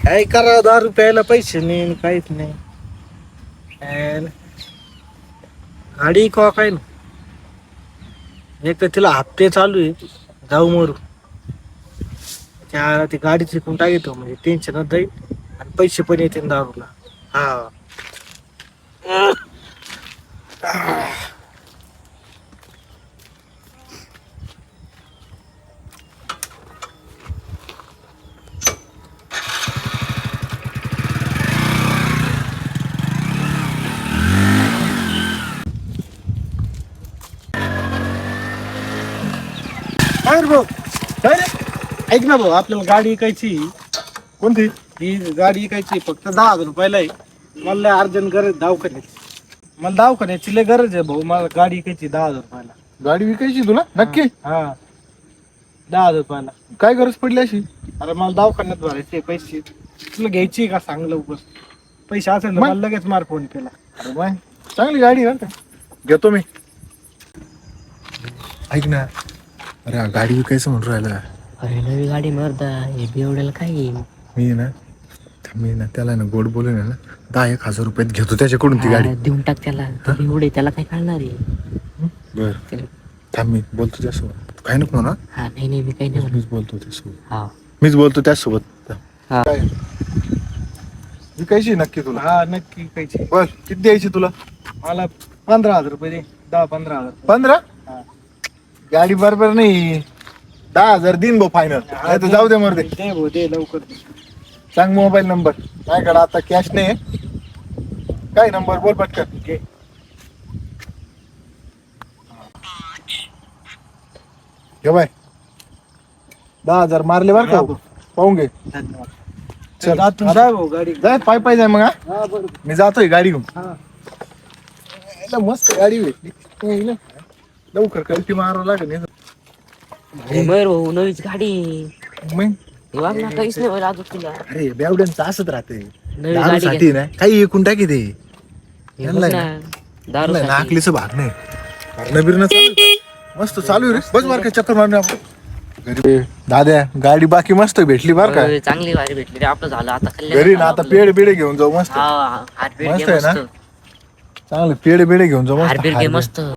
काय करा, दारू प्यायला पैसे नाही काहीच नाही. अन गाडी का काय ना, एक तर तिला हप्ते चालू आहे. जाऊ मरू त्या ती गाडी चिकून टाकतो म्हणजे टेन्शनच जाईल आणि पैसे पण येतील दारूला. हा काय रे भाऊ, काय रे? ऐक ना भाऊ, आपल्याला गाडी विकायची. कोणती? ही गाडी विकायची फक्त 10,000 रुपयाला आहे. मला लय अर्जंट गरज दवाखान्याची. मला दवाखान्याची लय गरज आहे भाऊ. मला गाडी विकायची 10,000 रुपयाला. गाडी विकायची तुला नक्की? हा 10,000 रुपयाला. काय गरज पडली अशी? अरे मला दवाखान्यात भरायचे पैसे. तुला घ्यायची का सांग लवकर. पैसे असेल तर मग? मला लगेच मार फोन केला. अरे बाय, चांगली गाडी आहे ना. घेतो मी. ऐक ना, अरे हा गाडी विकायचं म्हणून राहिला. अरे नवी गाडी मरदा हे बेवड्याला काय येईल? मी ना त्याला ना गोड बोलून आहे ना 10,000-1,000 रुपयात घेतो त्याच्याकडून ती गाडी. देऊन टाक त्याला. एवढे त्याला काय कळणार आहे? बर थांब, मी बोलतो त्यासोबत. काय नको ना. हा नाही मी काही नाही मीच बोलतो त्यासोबत. हा मीच बोलतो त्यासोबत. हा. काय विकायची नक्की तुला? हा नक्की विकायची. बर किती द्यायची तुला? मला 15,000 रुपये दे. 10-15,000. 15? हा. गाडी बरोबर नाही. 10,000 दिन भाऊ फायनल. नाही तर जाऊ दे मरदे. दे भाऊ दे लवकर दे. सांग मोबाईल नंबर. माझ्याकडे आता कॅश नाही. काय नंबर बोल पटकन. घे. घे बाय. 10,000 मारले बर का? हा भाऊ. पाहून घे. धन्यवाद. चल जातून जाय भाऊ गाडी. जाय पाय जाय मग. हा हा बरोबर. मी जातोय गाडी घेऊन. हा याला मस्त गाडी भेटली. लवकर कल्टी मारावं लागेल. मयूर भाऊ नवीच गाडी. मग हे वाग ना काहीच नाही होईल अजून तुला. अरे बेवड्यांचं असत राहते. नवी दारू गाडी साठी ना काही एकूण टाकी ते. हे बघ ना, दारू साठी. नाकलीचं भाग नाही. भरणं बिरणं चालू आहे. मस्त चालू आहे रे. बस बार काय चक्कर मारणे आपण घरी. दाद्या गाडी बाकी मस्त भेटली बर का? होय, चांगली गाडी भेटली रे. आपलं झालं आता घरी ना आता पेड बिडे घेऊन जाऊ मस्त. हा हार्टबीट मस्त घे आहे ना? मस्त. चांगलं पेड बिडे घेऊन जाऊ हार्टबीट घे मस्त. मस्त.